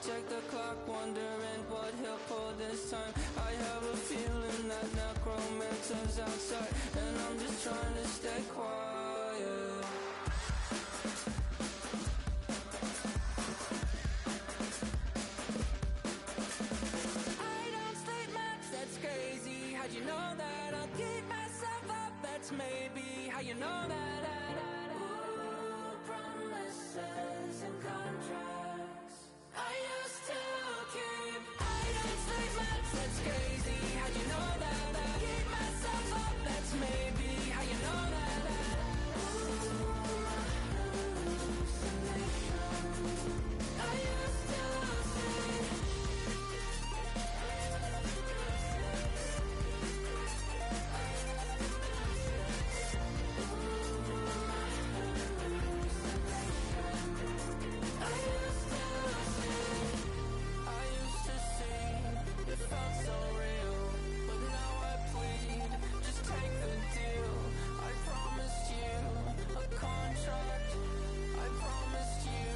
check the clock, wondering what he'll pull this time. I have a feeling that necromancer's outside, and I'm just trying to stay quiet. I don't sleep much, that's crazy. How'd you know that? I'll keep myself up, that's maybe how you know that. Ooh, promises and contracts I used to keep. I don't sleep much, that's crazy. How'd you know that? I keep myself up, that's maybe how you know that. Ooh, hallucination I used to see. I used to see, it felt so real, but now I plead, just take the deal. I promised you a contract, I promised you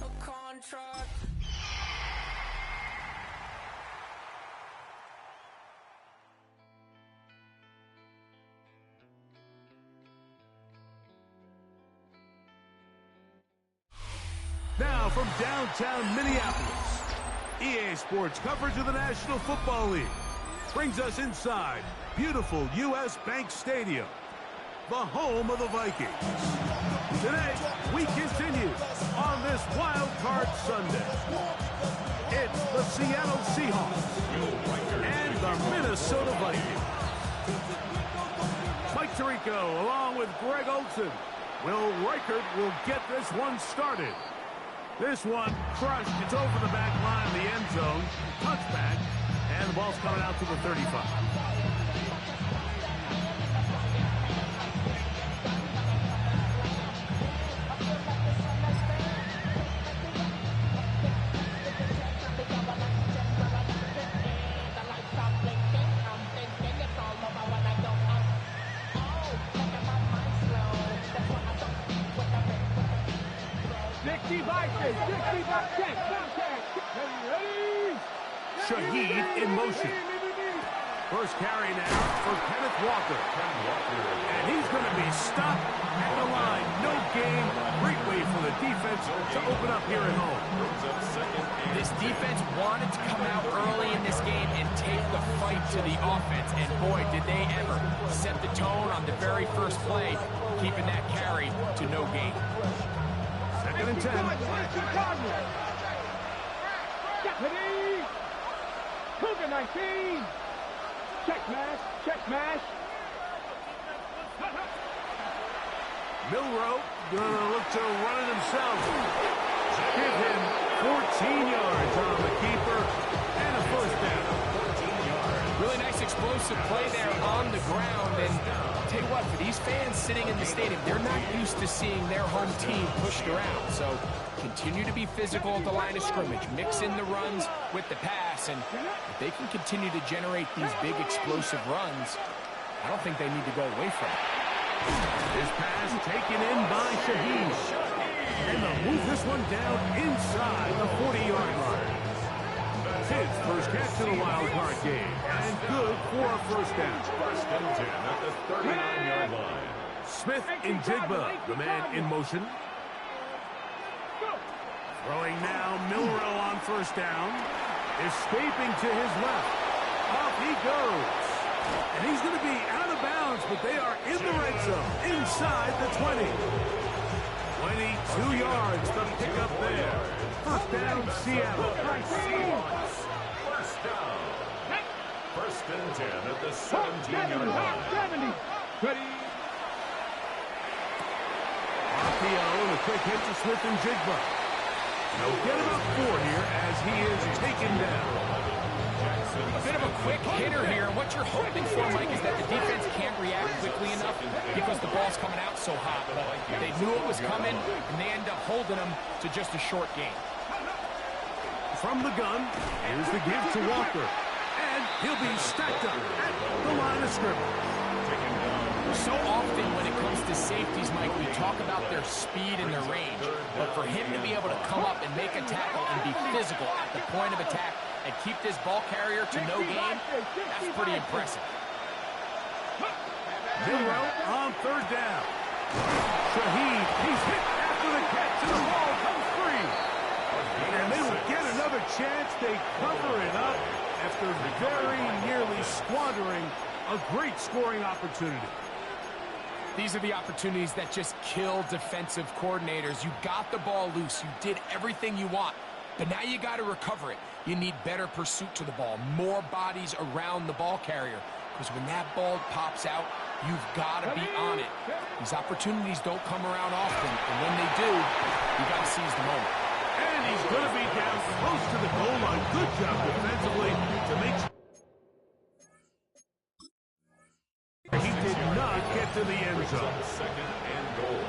a contract. Now from downtown Minneapolis, EA Sports coverage of the National Football League brings us inside beautiful U.S. Bank Stadium, the home of the Vikings. Today, we continue on this Wild Card Sunday. It's the Seattle Seahawks and the Minnesota Vikings. Mike Tirico along with Greg Olsen. Will Reichert will get this one started. This one crushed. It's over the back line of the end zone. Touchback. And the ball's coming out to the 35. Shaheed in motion. First carry now for Kenneth Walker. And he's going to be stopped at the line. No gain. Great way for the defense to open up here at home. This defense wanted to come out early in this game and take the fight to the offense. And boy, did they ever set the tone on the very first play, keeping that carry to no gain. 2nd and 10. Cougar 19. Check mash. Check mash. Milroe gonna look to run it himself. Give him 14 yards on the keeper and a first down. 14 yards. Really nice explosive play there on the ground. And I'll tell you what, for these fans sitting in the stadium, they're not used to seeing their home team pushed around. So continue to be physical at the line of scrimmage. Mix in the runs with the pass. And if they can continue to generate these big explosive runs, I don't think they need to go away from it. This pass taken in by Shaheed. And they'll move this one down inside the 40-yard line. His first catch in the wild card game. And good for a first down. 1st and 10 at the 39-yard line. Smith in Jigba, the man in motion. Throwing now, Milroe on first down. Escaping to his left. Off he goes. And he's going to be out of bounds, but they are in the red zone, inside the 20. 22 yards to pick up there. First down, Seattle. First down. 1st and 10 at the 17-yard line. 70. Ready. RPO and a quick hit to Smith and Jigba. They'll get about 4 here as he is taken down. A bit of a quick hitter here. What you're hoping for, Mike, is that the defense can't react quickly enough because the ball's coming out so hot. But they knew it was coming, and they end up holding them to just a short gain. From the gun, here's the give to Walker. And he'll be stacked up at the line of scrimmage. Taking down So often when it comes to safeties, Mike, we talk about their speed and their range. But for him to be able to come up and make a tackle and be physical at the point of attack and keep this ball carrier to no gain, that's pretty impressive. Milroe on third down. Shaheed, he's hit after the catch, and the ball comes free. And they will get another chance. They cover it up after very nearly squandering a great scoring opportunity. These are the opportunities that just kill defensive coordinators. You got the ball loose. You did everything you want. But now you got to recover it. You need better pursuit to the ball, more bodies around the ball carrier. Because when that ball pops out, you've got to be on it. These opportunities don't come around often. And when they do, you got to seize the moment. And he's going to be down close to the goal line. Good job defensively to make sure. He did not get to the end zone. Second and goal.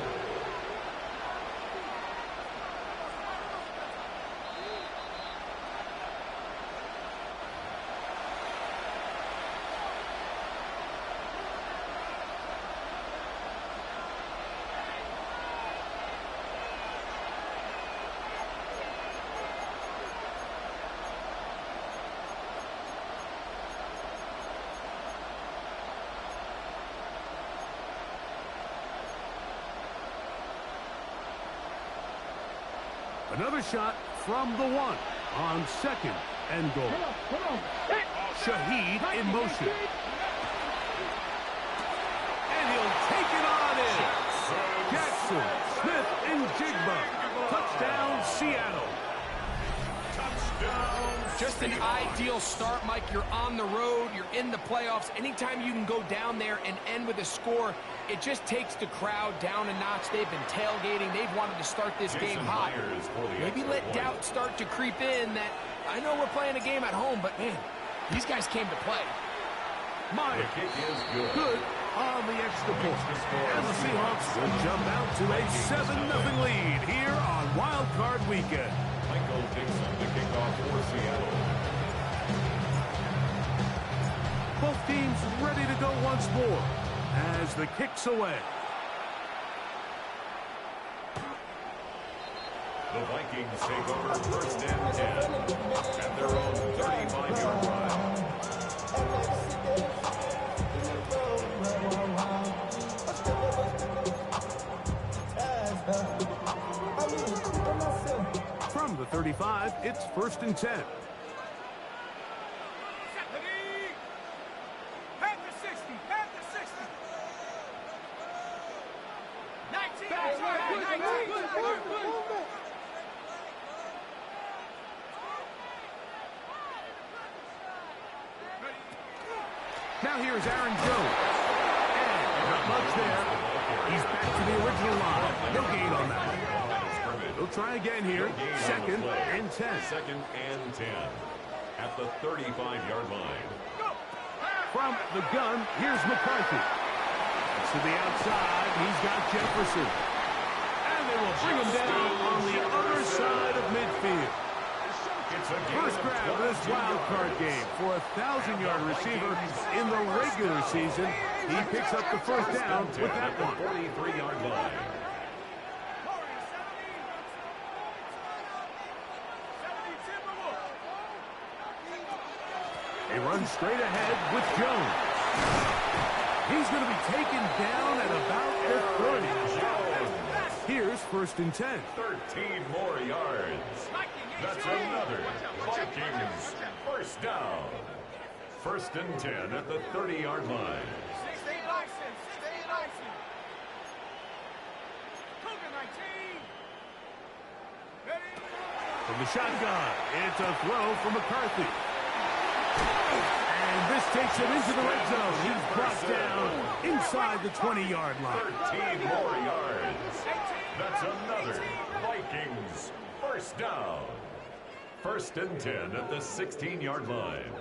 Another shot from the one on second and goal. Shaheed in motion. And he'll take it on in. Jackson, Smith, and Jigba. Touchdown, Seattle. Touchdown. Just an ideal start, Mike. You're on the road. You're in the playoffs. Anytime you can go down there and end with a score, it just takes the crowd down a notch. They've been tailgating. They've wanted to start this game hot. Maybe let doubt start to creep in that I know we're playing a game at home, but, man, these guys came to play. Myers, The kick is good on the extra point. And the Seahawks will jump out to a 7-0 lead here on Wild Card Weekend. Michael Dixon to kick off for Seattle. Both teams ready to go once more as the kick's away. The Vikings take over first and 10 at their own 35-yard line. From the 35, it's first and 10. Now here's Aaron Jones. And not much there. He's back to the original line. No gain on that. He'll try again here. Second and 10. Second and 10 at the 35-yard line. From the gun, here's McCarthy. To the outside, he's got Jefferson. And they will bring him down on the other side of midfield. First grab of this wild card game for a 1,000-yard receiver in the regular season. He picks up the first down with that one. 43-yard line. They run straight ahead with Jones. He's going to be taken down at about the 30. Here's first and 10. 13 more yards. That's another Vikings first down. First and 10 at the 30-yard line. From the shotgun, it's a throw from McCarthy. And this takes him into the red zone. He's brought down inside the 20-yard line. 13 more yards. That's another Vikings first down. First and 10 at the 16-yard line.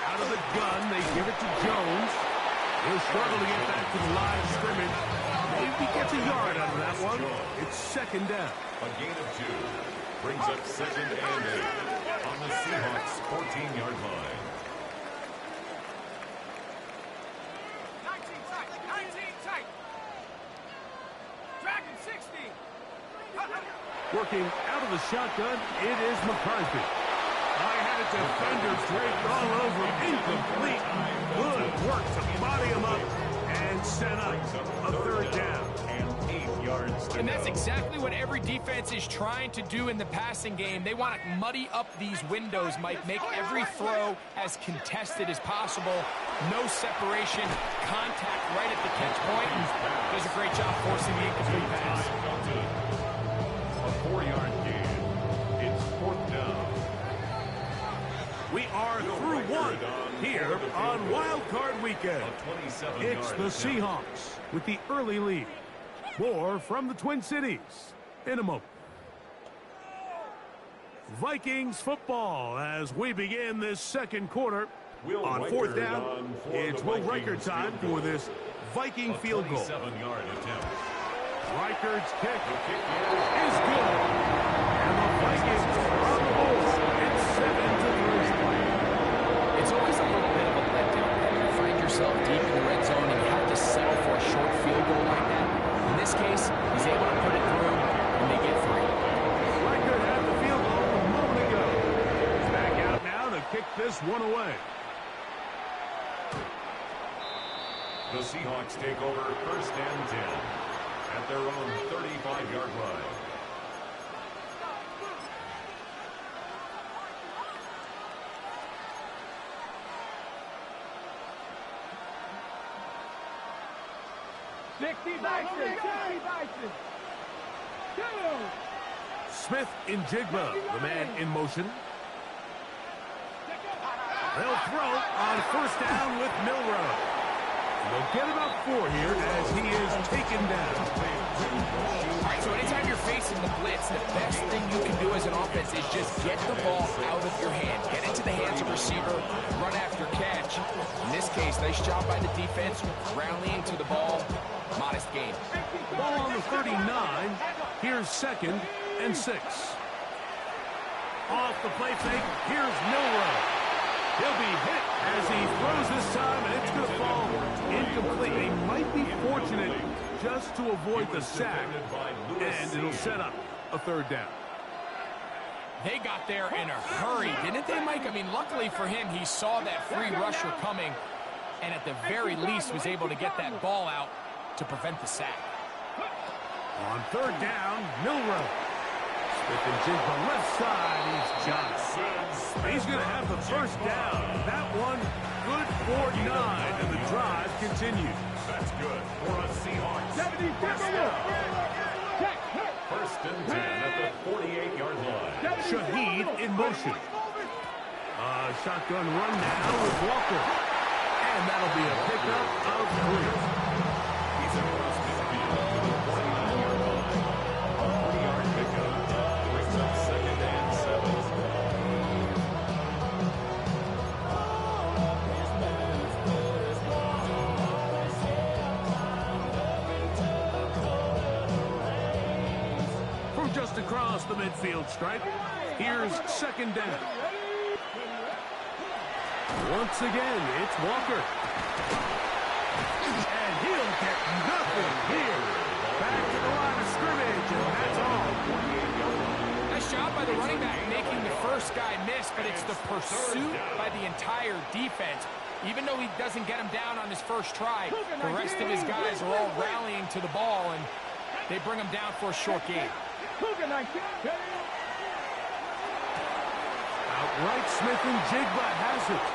Out of the gun, they give it to Jones. He'll struggle to get back to the line of scrimmage. Maybe gets a yard out of that one. It's second down. A gain of 2 brings up second and 8 on the Seahawks 14-yard line. 19 tight. Dragon 60. Working out of the shotgun, it is McCarthy. I had a defender draped all over, incomplete. Good work to body him up and set up a third down. And 8 yards to And that's go. exactly what every defense is trying to do in the passing game. They want to muddy up these windows, Mike, make every throw as contested as possible. No separation, contact right at the catch point. Does a great job forcing the incomplete pass. A 4-yard gain. It's 4th down. We are through one here on Wild Card Weekend. A 27-yard It's the Seahawks with the early lead. More from the Twin Cities in a moment. Vikings football as we begin this second quarter. Will On Riker fourth down, on for it's the Will Vikings Riker time field goal. for this Viking A field goal. 27-yard attempt. Riker's kick The kick is good. And the Vikings are on the board. It's 7-3. It's always a little bit of a letdown when you find yourself deep in the red zone and you have to settle for a short field goal like that. In this case, he's able to put it through, and they get 3. Riker had the field goal a moment ago. He's back out now to kick this one away. The Seahawks take over 1st and 10 at their own 35-yard line. Smith in Jigba, the man in motion. They'll throw on 1st down with Milroe. They'll get about 4 here as he is taken down. All right, so anytime you're facing the blitz, the best thing you can do as an offense is just get the ball out of your hand. Get into the hands of the receiver, run after catch. In this case, nice job by the defense, rallying to the ball. Modest gain. Ball on the 39. Here's 2nd and 6. Off the play fake, here's Milroe. He'll be hit as he throws this time, and it's going to fall incomplete. They might be fortunate just to avoid the sack, and it'll set up a 3rd down. They got there in a hurry, didn't they, Mike? I mean, luckily for him, he saw that free rusher coming, and at the very least was able to get that ball out to prevent the sack. On 3rd down, Milroe. Smith and Jigba left side. He's got it. He's going to have the 1st down. That one good for 9, and the drive continues. That's good for a Seahawks. 1st and 10 at the 48-yard line. Shaheed in motion. Shotgun run now with Walker. And that'll be a pickup of 3. He's across midfield to the 49-yard line. A 40-yard pickup brings up 2nd and 7. From just across the midfield stripe, here's 2nd down. Once again, it's Walker. And he'll get nothing here. Back to the line of scrimmage, and that's all. Nice job by the running back making the first guy miss, but it's the pursuit by the entire defense. Even though he doesn't get him down on his first try, the rest of his guys are all rallying to the ball, and they bring him down for a short gain. Outright, Smith and Jigba has it.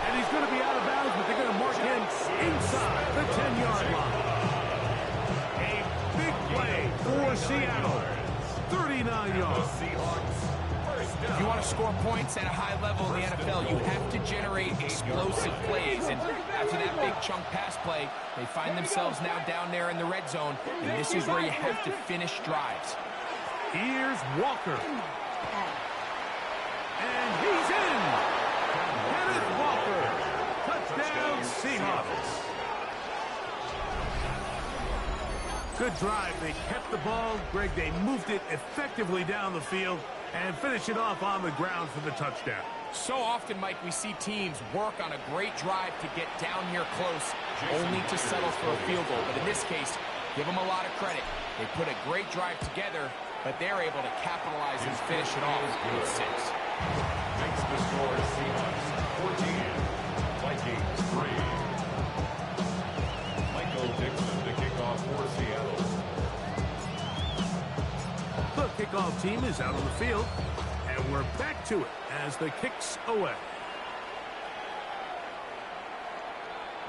And he's going to be out of bounds, but they're going to mark him inside the 10-yard line. A big play for Seattle. 39 yards. If you want to score points at a high level in the NFL, you have to generate explosive plays. And after that big chunk pass play, they find themselves now down there in the red zone. And this is where you have to finish drives. Here's Walker. And he's in. Kenneth Walker. Touchdown, Seahawks. Good drive. They kept the ball. Greg, they moved it effectively down the field and finish it off on the ground for the touchdown. So often, Mike, we see teams work on a great drive to get down here close, only to settle for a field goal. But in this case, give them a lot of credit. They put a great drive together, but they're able to capitalize and finish it off with 6. Makes the score Seahawks 14, Vikings 3. Michael Dixon to kick off for Seattle. The kickoff team is out on the field, and we're back to it as the kick's away.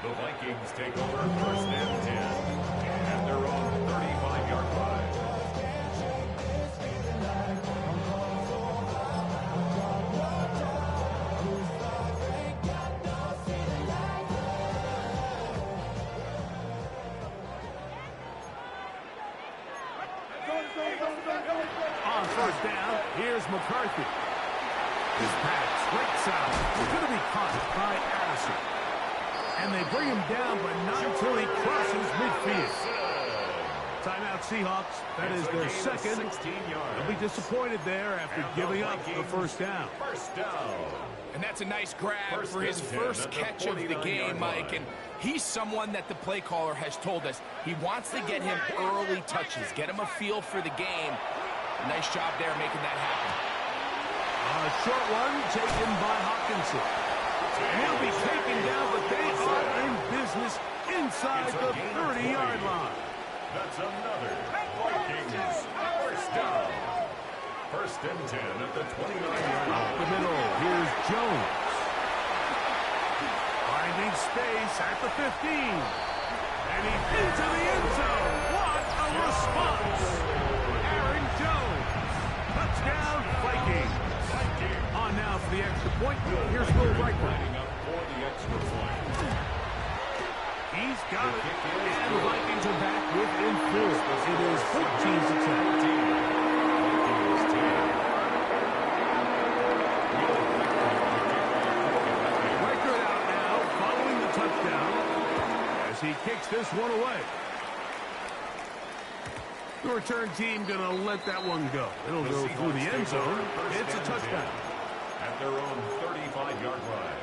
The Vikings take over 1st and 10 at their own 35-yard line. On 1st down, here's McCarthy. His pass breaks out. It's going to be caught by Addison. And they bring him down, but not until he crosses midfield. Timeout Seahawks. That is their second. They'll be disappointed there after giving up the 1st down. And that's a nice grab for his first catch of the game, Mike. And he's someone that the play caller has told us he wants to get him early touches, get him a feel for the game. Nice job there making that happen. A short one taken by Hawkinson. He'll be taken down, but they are in business inside the 30-yard line. That's another Vikings 1st down. 1st and 10 at the 29-yard Up line. the middle, here's Jones. Finding space at the 15. And he's into the end zone. What a response! Aaron Jones. Touchdown, Vikings. On now for the extra point. Here's Will Reichert. Lining up for the extra point. He's got it. And the Vikings are back within 4. It is 14-10. Reichert out now, following the touchdown, as he kicks this one away. The return team going to let that one go. It'll go through the end zone. It's a touchdown. At their own 35-yard line.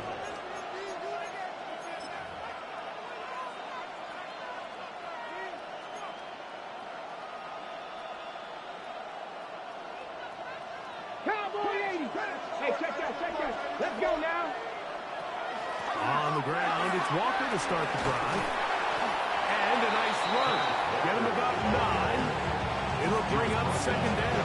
Cowboy 80. Hey, check that. Let's go now. On the ground, it's Walker to start the drive. And a nice run. Get him about 9. It'll bring up 2nd down.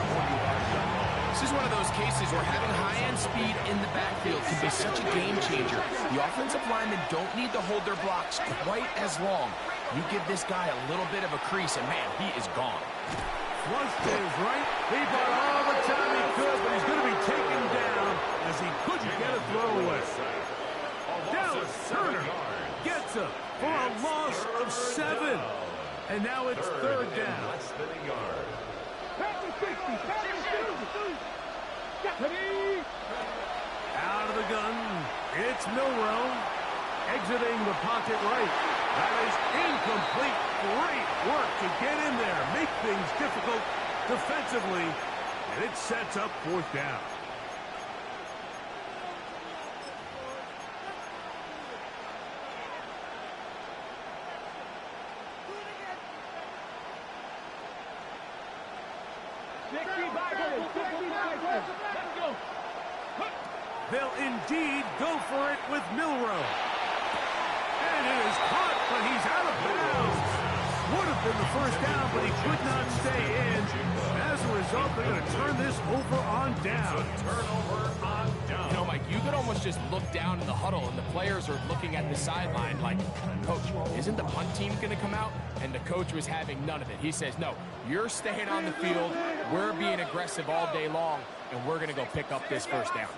This is one of those cases where having high-end speed in the backfield can be such a game changer. The offensive linemen don't need to hold their blocks quite as long. You give this guy a little bit of a crease, and man, he is gone. Flushed to his right. He brought all the time he could, but he's going to be taken down as he couldn't get a throw away. Dallas Turner gets him for a loss of 7. And now it's 3rd down. Less than a yard. Out of the gun, it's Milroe exiting the pocket right. That is incomplete. Great work to get in there, make things difficult defensively, and it sets up 4th down. They'll indeed go for it with Milroe. And it is caught, but he's out of bounds. Would have been the 1st down, but he could not stay in. As a result, they're going to turn this over on down. Turnover on down. You know, Mike, you could almost just look down in the huddle, and the players are looking at the sideline like, Coach, isn't the punt team going to come out? And the coach was having none of it. He says, no, you're staying on the field. We're being aggressive all day long, and we're going to go pick up this 1st down.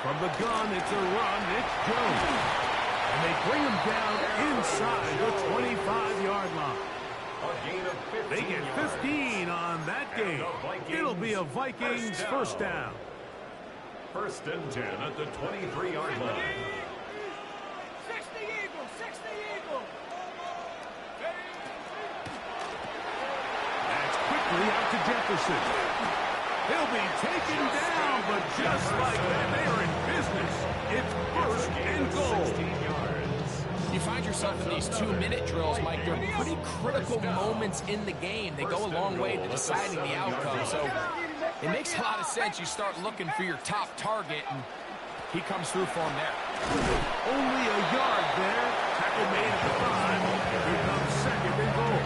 From the gun, it's a run. It's Jones. And they bring him down inside the 25-yard line. A gain of 15 They get yards. 15 on won that game. It'll be a Vikings first down. First and 10 at the 23-yard line. 60 Eagles, 60 Eagles. That's quickly out to Jefferson. He'll be taken down, but just like that, they are in business. It's first and goal. 16 yards. You find yourself in these 2-minute drills, Mike. They're pretty critical moments in the game. They go a long way to deciding the outcome. So it makes a lot of sense. You start looking for your top target, and he comes through for him there. Only a yard there. Tackle made at the 5. Here comes second and goal.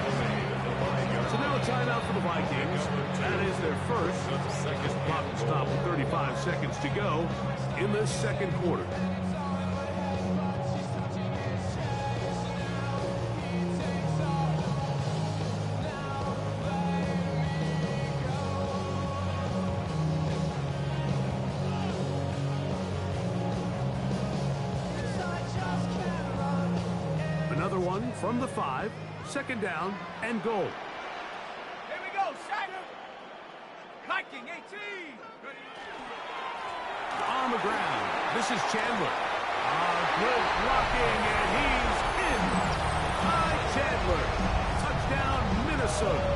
So now a timeout for the Vikings. That is their first. Clock will stop with 35 seconds to go in the second quarter. Another one from the 5. Second down and goal. Here we go, Shiner. Viking 18. On the ground. This is Chandler. Good blocking, and he's in. Ty Chandler. Touchdown, Minnesota.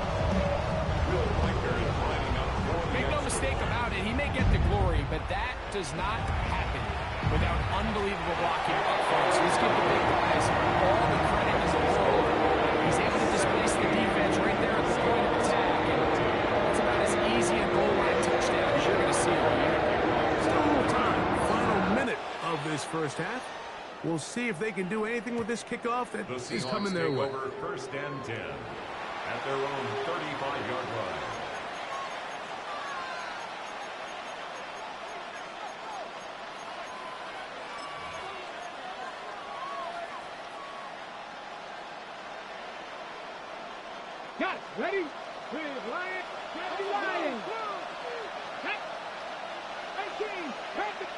Make no mistake about it, he may get the glory, but that does not happen without unbelievable blocking up front. So let's give the big guys all the credit in the world. He's able to displace the defense right there at the point of attack, and it's about as easy a goal line touchdown as you're going to see all year. Still time. Final minute of this first half. We'll see if they can do anything with this kickoff that is coming their way. Over first and 10 at their own 35-yard line. Got it. Ready? With Lion. Happy Lion. 18. Perfect.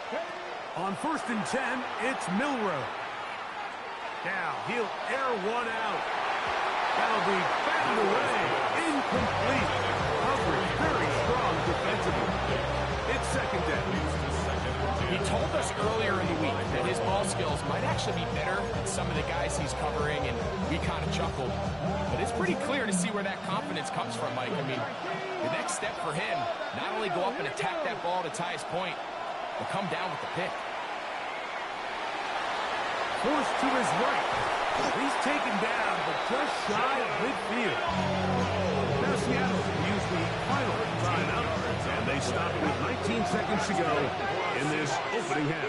On first and 10, it's Milroe. Now he'll air one out. That'll be batted away. Incomplete. Coverage very strong defensively. It's second down. He told us earlier in the week that his ball skills might actually be better than some of the guys he's covering, and we kind of chuckled. But it's pretty clear to see where that confidence comes from, Mike. I mean, the next step for him, not only go up and attack that ball to tie his point, but come down with the pick. Forced to his right. He's taken down, but just shy of midfield. Now Seattle will use the final timeout, and they stop it with 19 seconds to go in this opening half.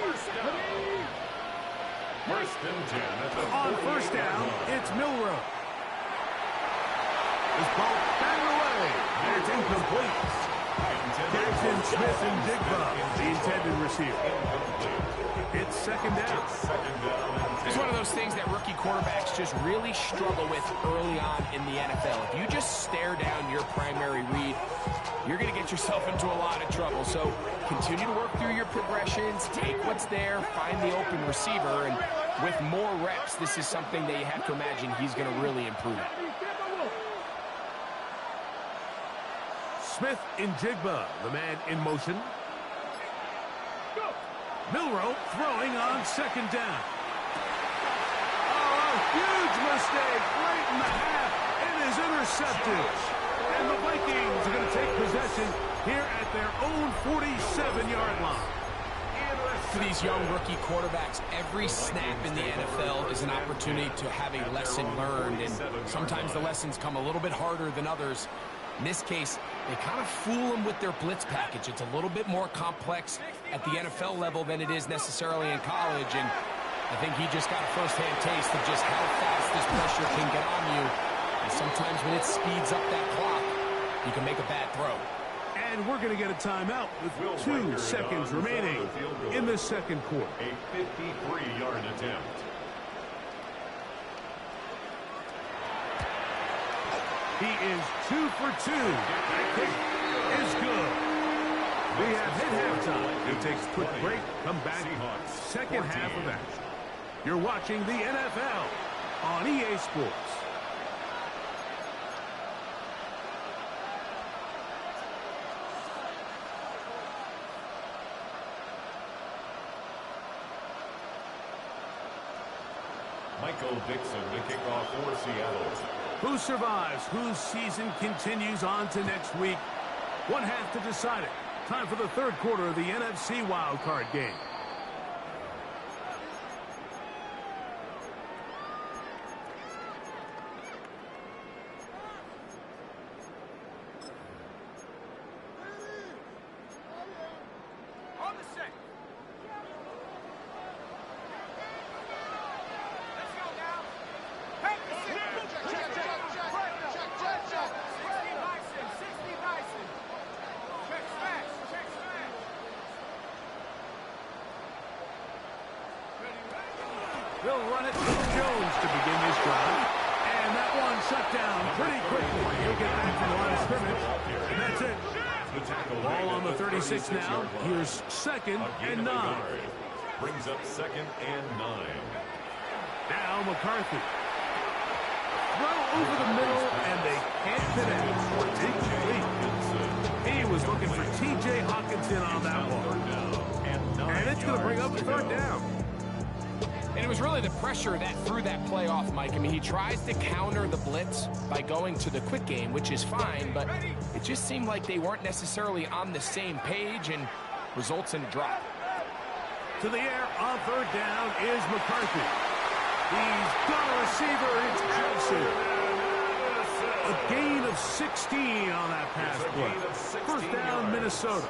First and 10 at the On first down, it's Milroe. This ball batted away, and it's incomplete. Jackson Smith and Digba, the intended receiver. It's second down. It's one of those things that rookie quarterbacks just really struggle with early on in the NFL. If you just stare down your primary read, you're going to get yourself into a lot of trouble. So continue to work through your progressions, take what's there, find the open receiver, and with more reps, this is something that you have to imagine he's going to really improve at. Smith in Jigba, the man in motion. Milroe throwing on second down. Oh, a huge mistake right in the half. It is intercepted. And the Vikings are going to take possession here at their own 47-yard line. For these young rookie quarterbacks, every snap in the NFL is an opportunity to have a lesson learned, and sometimes the lessons come a little bit harder than others. In this case, they kind of fool them with their blitz package. It's a little bit more complex at the NFL level than it is necessarily in college, and I think he just got a first-hand taste of just how fast this pressure can get on you. And sometimes when it speeds up that clock, you can make a bad throw. And we're going to get a timeout with 2 seconds remaining in the second quarter. A 53-yard attempt. He is 2 for 2. That kick is good. We have hit halftime. It takes a quick break. Come back. Second half of action. You're watching the NFL on EA Sports. Michael Dixon to kick off for Seattle. Who survives? Whose season continues on to next week? One half to decide it. Time for the third quarter of the NFC wildcard game. They'll run it to Jones to begin this drive. And that one shut down pretty quickly. He'll get back to the line of scrimmage. And that's it. Ball on the 36 now. Here's 2nd and 9. Brings up 2nd and 9. Now McCarthy. Throw over the middle, and they can't connect. Incomplete. He was looking for T.J. Hockenson on that one. And it's going to bring up 3rd down. And it was really the pressure that threw that play off, Mike. I mean, he tries to counter the blitz by going to the quick game, which is fine, but it just seemed like they weren't necessarily on the same page and results in a drop. To the air on 3rd down is McCarthy. He's got a receiver. It's Addison. A gain of 16 on that pass play. 1st down, Minnesota.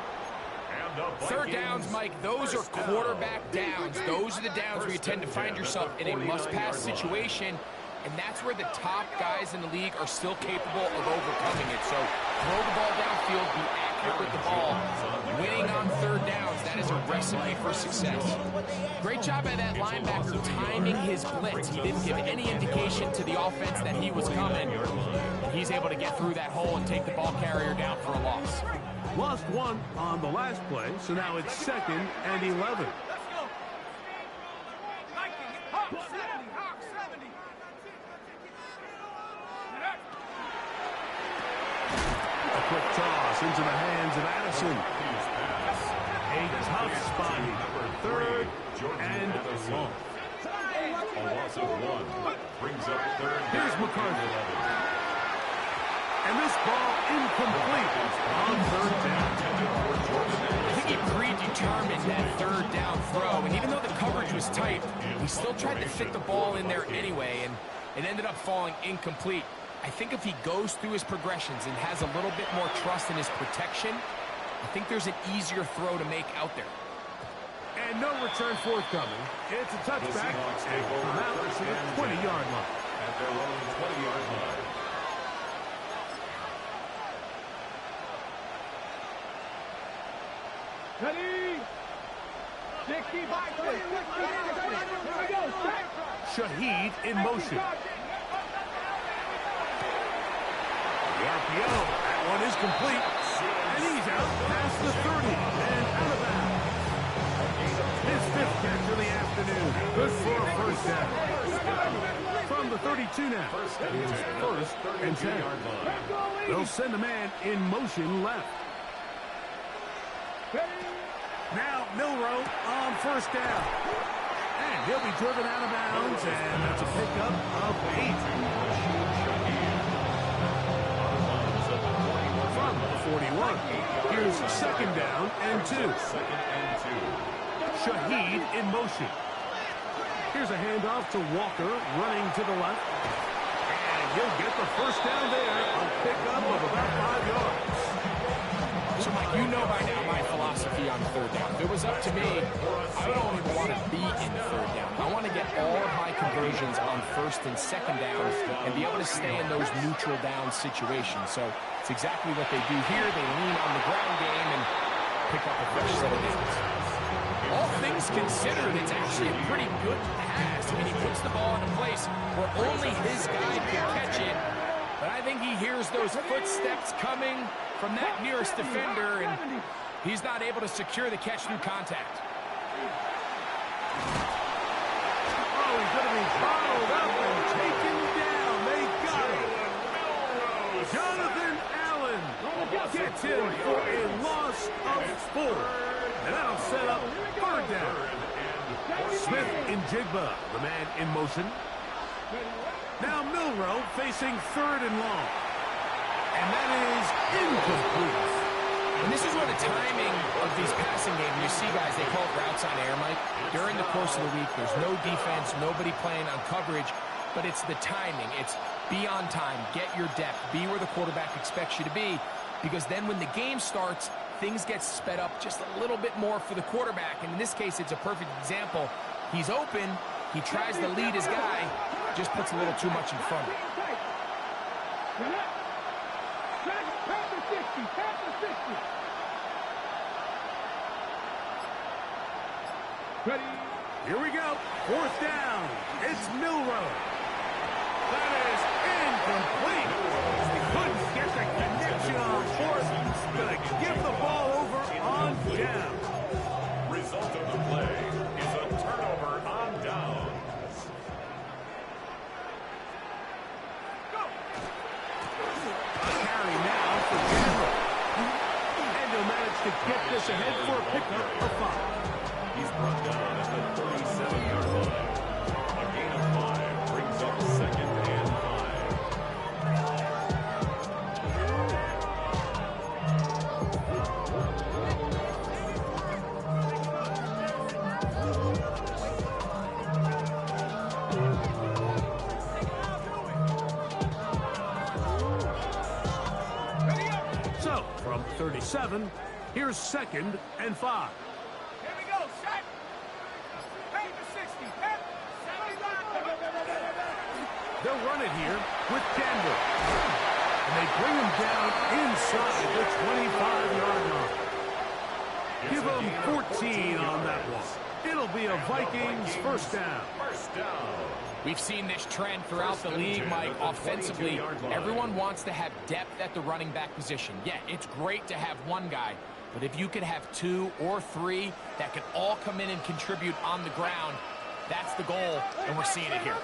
3rd downs, Mike, those are quarterback downs. Those are the downs where you tend to find yourself in a must-pass situation, and that's where the top guys in the league are still capable of overcoming it. So throw the ball downfield, be accurate with the ball. Winning on 3rd downs, that is a recipe for success. Great job by that linebacker timing his blitz. He didn't give any indication to the offense that he was coming. He's able to get through that hole and take the ball carrier down for a loss. Lost 1 on the last play, so now it's 2nd and 11. A quick toss into the hands of Addison. A tough spot. 3rd and long. A loss of 1 brings up 3rd. Here's McCarthy. And this ball incomplete on 3rd down. I think he predetermined that 3rd down throw, and even though the coverage was tight, he still tried to fit the ball in there anyway, and it ended up falling incomplete. I think if he goes through his progressions and has a little bit more trust in his protection, I think there's an easier throw to make out there. And no return forthcoming. It's a touchback, and come out to the 20-yard line. At their own 20-yard line. Ready? 60 by 60. Shaheed in motion. The RPO. That one is complete. And he's out past the 30 and out of bounds. His 5th catch of the afternoon. Good for a 1st down. From the 32 now. It's 1st and 10. They'll send a man in motion left. Now Milroe on 1st down. And he'll be driven out of bounds, and that's a pickup of 8. From the 41. Here's 2nd down and 2. Shaheed in motion. Here's a handoff to Walker, running to the left. And he'll get the 1st down there. A pickup of about 5 yards. So, Mike, you know by now my philosophy on 3rd down. If it was up to me, I would only want to be in 3rd down. I want to get all of my conversions on 1st and 2nd down and be able to stay in those neutral down situations. So it's exactly what they do here. They lean on the ground game and pick up a fresh set of downs. All things considered, it's actually a pretty good pass. I mean, he puts the ball in a place where only his guy can catch it. But I think he hears those footsteps coming from that nearest defender, and he's not able to secure the catch through contact. Oh, he's going to be bottled up and taken down. They got him. Jonathan Allen gets in for a loss of 4. And that'll set up 3rd down. Smith in Jigba, the man in motion. Now Milroe facing 3rd and long. And that is incomplete. And this is where the timing of these passing games, you see guys, they call it routes on air, Mike. During the course of the week, there's no defense, nobody playing on coverage, but it's the timing. It's be on time, get your depth, be where the quarterback expects you to be, because then when the game starts, things get sped up just a little bit more for the quarterback. And in this case, it's a perfect example. He's open, he tries to lead his guy, just puts a little too much in front of him. Here we go. 4th down. It's Milroe. That is incomplete. Couldn't get the connection on 4th. Gonna give the ball over on down. Result of the play is a turnover on down. Carry now for Chandler. And he'll manage to get this ahead for a pickup of 5. He's brought down at the 37-yard line. A gain of 5 brings up 2nd and 5. So, from 37, here's 2nd and 5. They'll run it here with Chandler. And they bring him down inside the 25-yard line. Give them 14 on that one. It'll be a Vikings first down. We've seen this trend throughout the league, Mike. Offensively, everyone wants to have depth at the running back position. Yeah, it's great to have one guy, but if you could have 2 or 3 that can all come in and contribute on the ground, that's the goal, and we're seeing it here.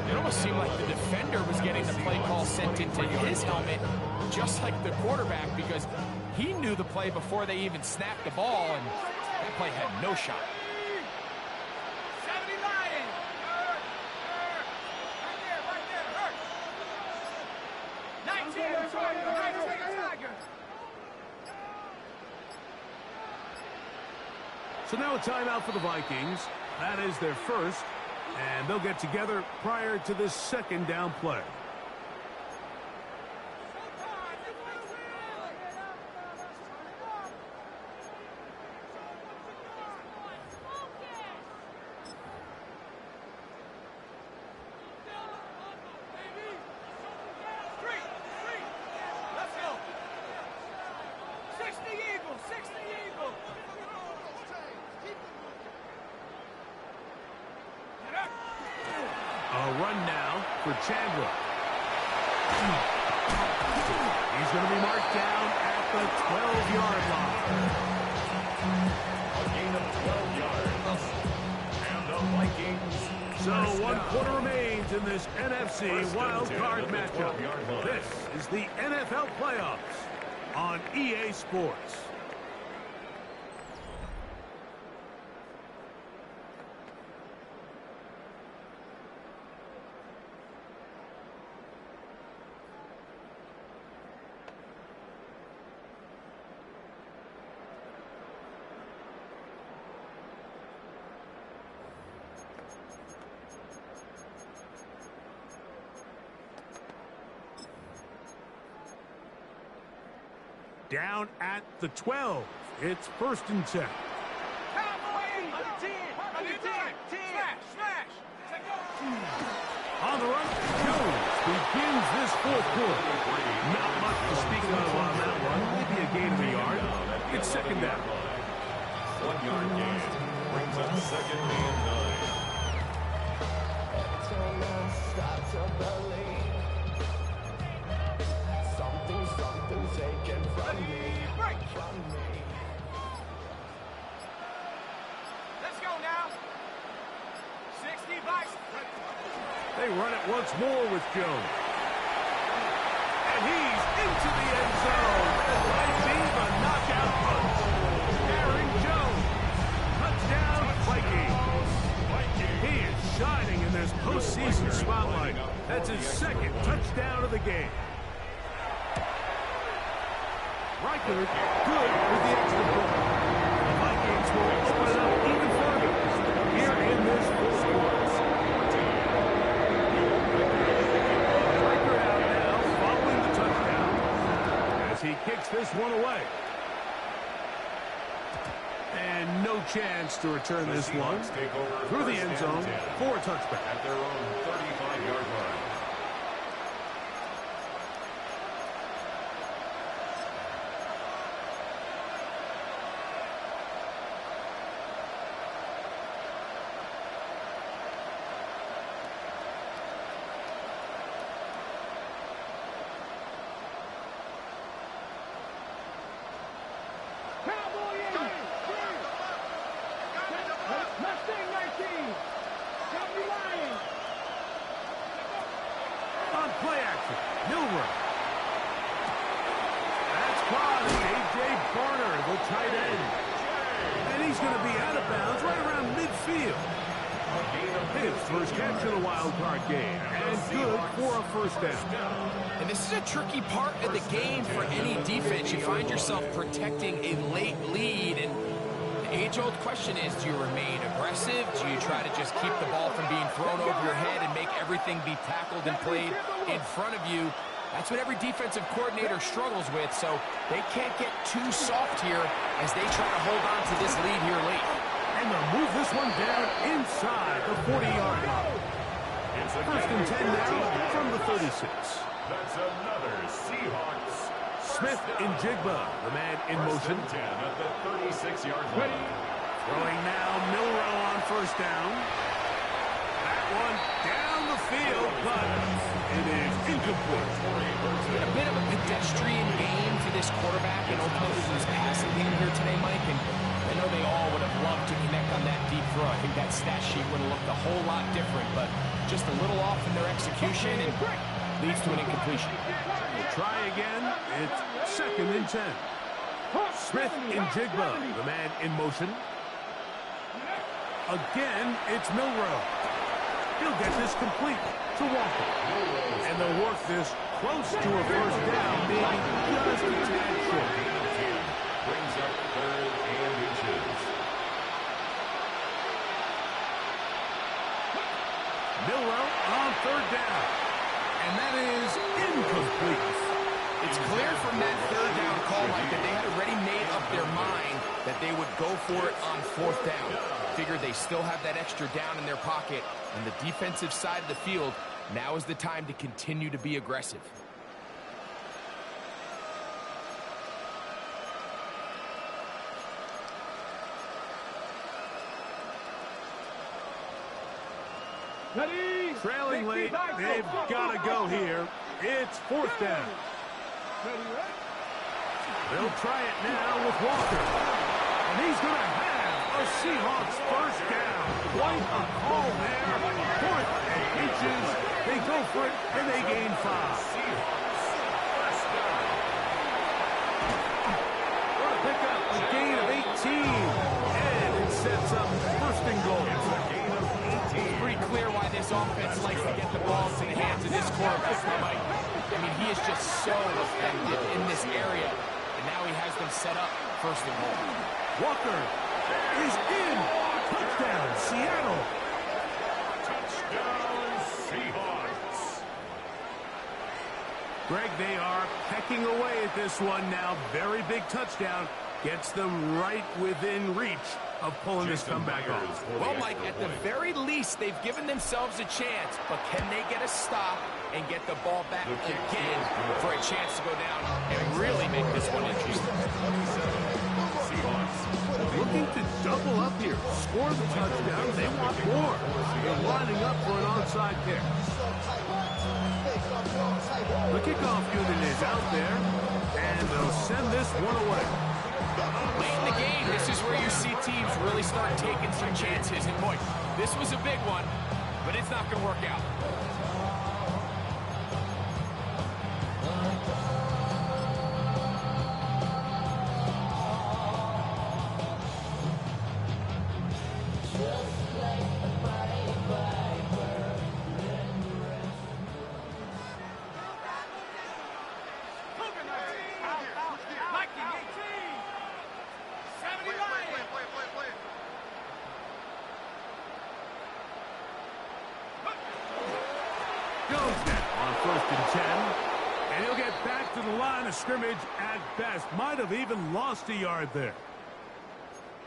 It almost seemed like the defender was getting the play call sent into his helmet, just like the quarterback, because he knew the play before they even snapped the ball, and that play had no shot. So now a timeout for the Vikings. That is their first, and they'll get together prior to this 2nd down play. A run now for Chandler. He's going to be marked down at the 12-yard line. A gain of 12 yards. And the Vikings. So 1 quarter remains in this NFC wild card matchup. This is the NFL playoffs on EA Sports. Down at the 12. It's 1st and 10. On the run, Jones begins this 4th quarter. Not much to speak of on that one. Maybe a gain of a yard. It's 2nd down. 1 yard gain brings up 2nd and 9. Something taken from me. Let's go now. They run it once more with Jones. And he's into the end zone. It might be the knockout punch. Aaron Jones. Touchdown, Vikings. He is shining in this postseason spotlight. That's his second touchdown of the game. Reichard, good with the extra point. The Vikings will open it up even further here in this fourth quarter. Reichard out now, following the touchdown, as he kicks this one away. And no chance to return this one through the end zone for a touchback. At their own 35-yard line. On play action, Milroe. That's caught. A.J. Barner, the tight end. And he's going to be out of bounds right around midfield. His first catch in a wild card game. And good for a first down. And this is a tricky part of the game for any defense. You find yourself protecting a late lead, and the age-old question is, do you remain aggressive? Do you try to just keep the ball from being thrown over your head and make everything be tackled and played in front of you? That's what every defensive coordinator struggles with, so they can't get too soft here as they try to hold on to this lead here late. And they'll move this one down inside the 40-yard line. First and 10 now from the 36. That's another Seahawks. Smith in Jigba, the man in motion. 10 at the 36-yard line. Throwing now, Milroe on first down. That one down the field, but it is incomplete. A bit of a pedestrian game for this quarterback and ultimately his passing game here today, Mike. And I know they all would have loved to connect on that deep throw. I think that stat sheet would have looked a whole lot different, but just a little off in their execution and leads to an incompletion. We'll try again. It's second and 10. Smith in Jigba, the man in motion. Again, it's Milroe. He'll get this complete to Walker. And they'll work this close to a first down, maybe just a tad short. Brings up third and inches. Milroe on third down. And that is incomplete. It's clear from that third down call, Mike, that they had already made up their mind that they would go for it on fourth down. Figured they still have that extra down in their pocket, and the defensive side of the field, now is the time to continue to be aggressive. Trailing late, they've got to go here. It's fourth down. They'll try it now with Walker. And he's going to have a Seahawks first down. Quite a call there. Fourth and inches. They go for it, and they gain 5. What a pickup. A gain of 18. And it sets up first and goal. It's pretty clear why this offense likes to get the ball into the hands of this quarterback, Mike. I mean, he is just so effective in this area. And now he has them set up first and goal. Walker is in. Touchdown, Seattle. Touchdown, Seahawks. Greg, they are pecking away at this one now. Very big touchdown. Gets them right within reach of pulling this comeback off. Well, Mike, at the very least, they've given themselves a chance, but can they get a stop and get the ball back again for a chance to go down and really make this one interesting? Looking to double up here. Score the touchdown. They want more. They're lining up for an onside kick. The kickoff unit is out there, and they'll send this one away. Late in the game, this is where you see teams really start taking some chances. And boy, this was a big one, but it's not going to work out. to the line of scrimmage at best. Might have even lost a yard there.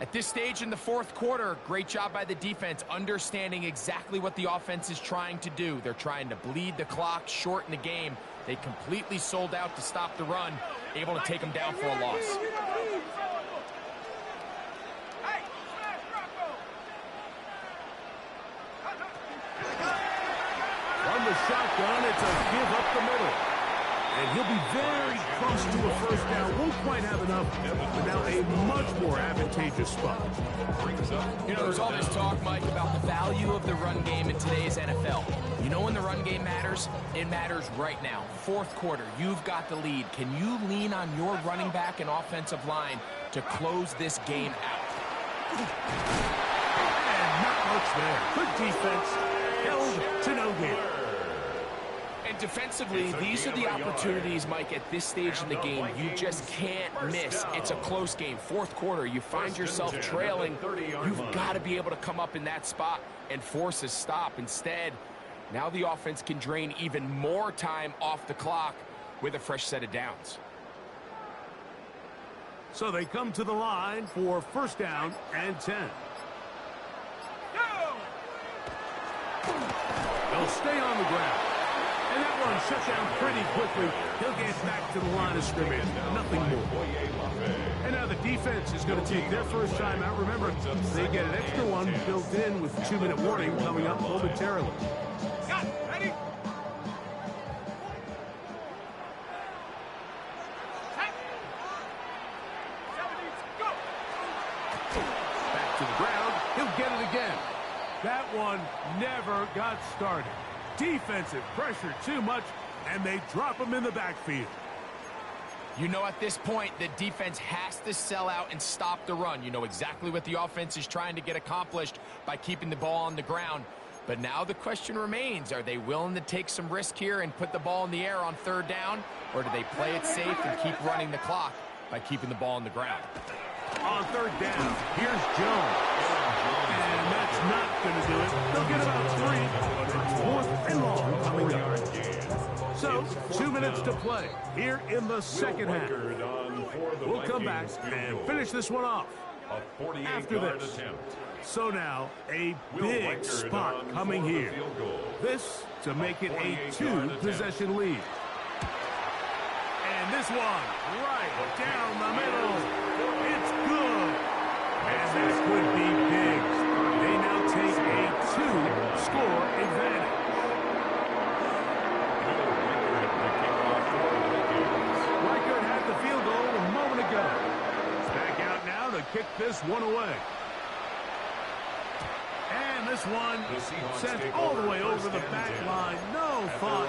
At this stage in the fourth quarter, great job by the defense, understanding exactly what the offense is trying to do. They're trying to bleed the clock, shorten the game. They completely sold out to stop the run, able to take them down for a loss. From the shotgun, it's a give up the middle. And he'll be very close to a first down. Won't quite have enough, but now a much more advantageous spot. You know, there's all this talk, Mike, about the value of the run game in today's NFL. You know when the run game matters? It matters right now. Fourth quarter, you've got the lead. Can you lean on your running back and offensive line to close this game out? And not much there. Good defense. Held to no gain. And defensively, these are the opportunities, Mike, at this stage in the game. You just can't miss. It's a close game. Fourth quarter, you find yourself trailing. You've got to be able to come up in that spot and force a stop. Instead, now the offense can drain even more time off the clock with a fresh set of downs. So they come to the line for first down and 10. They'll stay on the ground. And that one shut down pretty quickly. He'll get back to the line of scrimmage. Nothing more. And now the defense is going to take their first time out. Remember, they get an extra one built in with 2-minute warning coming up momentarily. Back to the ground. He'll get it again. That one never got started. Defensive pressure too much, and they drop him in the backfield. You know, at this point, the defense has to sell out and stop the run. You know exactly what the offense is trying to get accomplished by keeping the ball on the ground. But now the question remains, are they willing to take some risk here and put the ball in the air on third down? Or do they play it safe and keep running the clock by keeping the ball on the ground? On third down, here's Jones. And that's not going to do it. They'll get about 3, but it's fourth and long coming up. So, 2 minutes to play here in the second half. We'll come back and finish this one off after this. So now, a big spot coming here. This to make it a 2-possession lead. And this one right down the middle. It's good. And this could be big. They now take a 2-score advantage. Reichert had the field goal a moment ago. Back out now to kick this one away. And this one sent all the way over the back line. No thought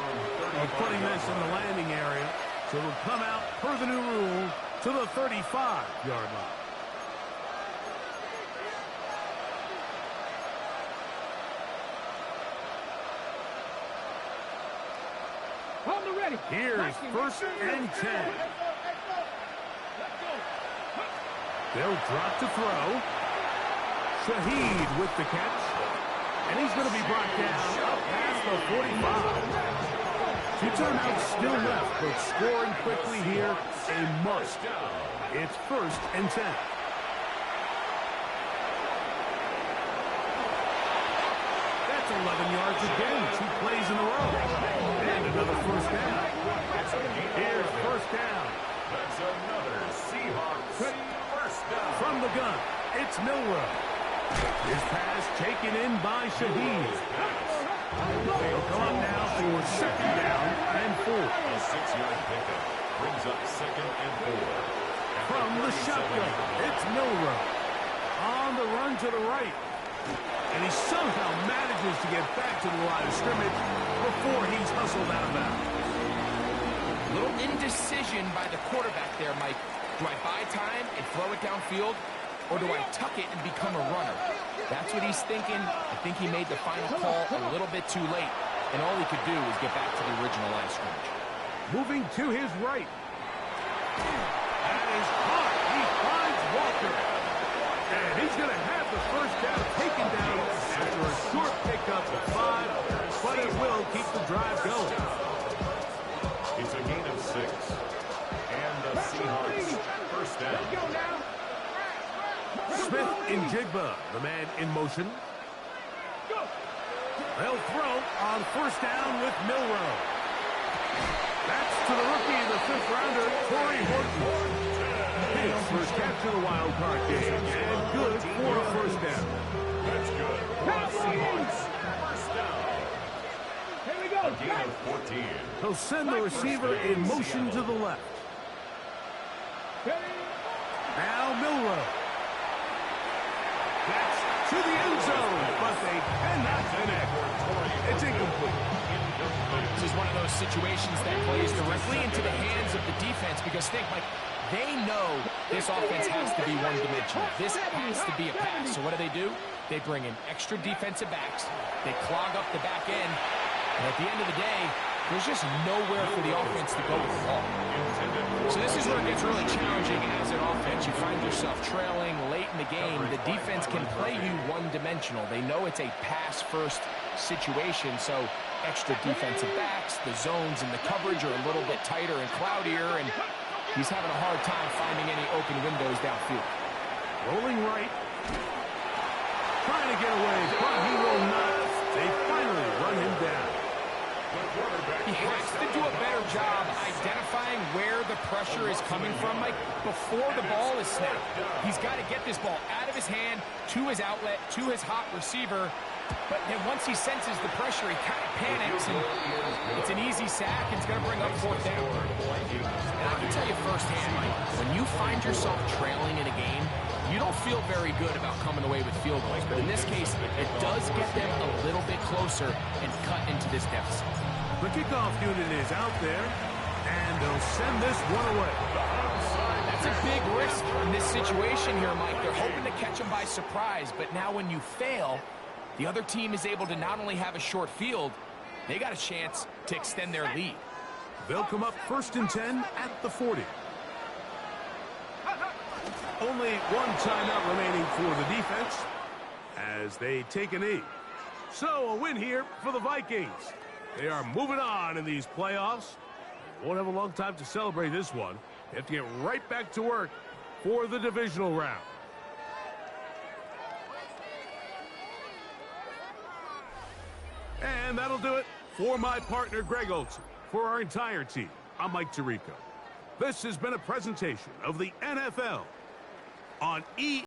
of putting this in the landing area. So it'll come out per the new rule to the 35-yard line. Here's first and 10. They'll drop to throw. Shaheed with the catch. And he's going to be brought down up past the 45. 2 timeouts still left, but scoring quickly here, a must. It's first and 10. That's 11 yards again, 2 plays in a row. And another first down. Here's first down. That's another Seahawks first down. From the gun, it's Milroe. His pass taken in by Shaheed. They'll come up now for second down and 4. A 6-yard pickup brings up second and 4. From the shotgun, it's Milroe. On the run to the right. And he somehow manages to get back to the line of scrimmage before he's hustled out of bounds. Little indecision by the quarterback there, Mike. Do I buy time and throw it downfield, or do I tuck it and become a runner? That's what he's thinking. I think he made the final call a little bit too late, and all he could do was get back to the original line of scrimmage. Moving to his right. That is caught. He finds Walker. And he's going to have the first down taken down after a short pickup of 5, but it will keep the drive going. It's a gain of 6. Seahawks. First down. Let's go now. Smith in Jigba, the man in motion. Go. They'll throw on first down with Milroe. That's to the rookie, the fifth-rounder, Torrey Horton. His first catch of the wild card game, and good for a first down. That's good. Seahawks. First down. Here we go. A gain of 14. He'll send the receiver in motion to the left. Now Milroe. That's to the end zone, but they cannot connect. It's incomplete. This is one of those situations that plays directly into the hands of the defense because think, like, they know this offense has to be one-dimensional. This has to be a pass. So what do? They bring in extra defensive backs. They clog up the back end. And at the end of the day, there's just nowhere for the offense to go with the ball. So this is where it gets really challenging as an offense. You find yourself trailing late in the game. The defense can play you one-dimensional. They know it's a pass-first situation, so extra defensive backs, the zones and the coverage are a little bit tighter and cloudier, and he's having a hard time finding any open windows downfield. Rolling right. Trying to get away, but he will not. They finally run him down. He has to do a better job identifying where the pressure is coming from, like before the ball is snapped. He's got to get this ball out of his hand to his outlet, to his hot receiver. But then once he senses the pressure, he kind of panics, and it's an easy sack, and it's going to bring up fourth down. And I can tell you firsthand, Mike, when you find yourself trailing in a game, you don't feel very good about coming away with field goals. But in this case, it does get them a little bit closer and cut into this deficit. The kickoff unit is out there, and they'll send this one away. That's a big risk in this situation here, Mike. They're hoping to catch him by surprise, but now when you fail, the other team is able to not only have a short field, they got a chance to extend their lead. They'll come up 1st and 10 at the 40. Only one timeout remaining for the defense as they take a knee. So a win here for the Vikings. They are moving on in these playoffs. Won't have a long time to celebrate this one. They have to get right back to work for the divisional round. And that'll do it for my partner, Greg Olson. For our entire team, I'm Mike Tirico. This has been a presentation of the NFL on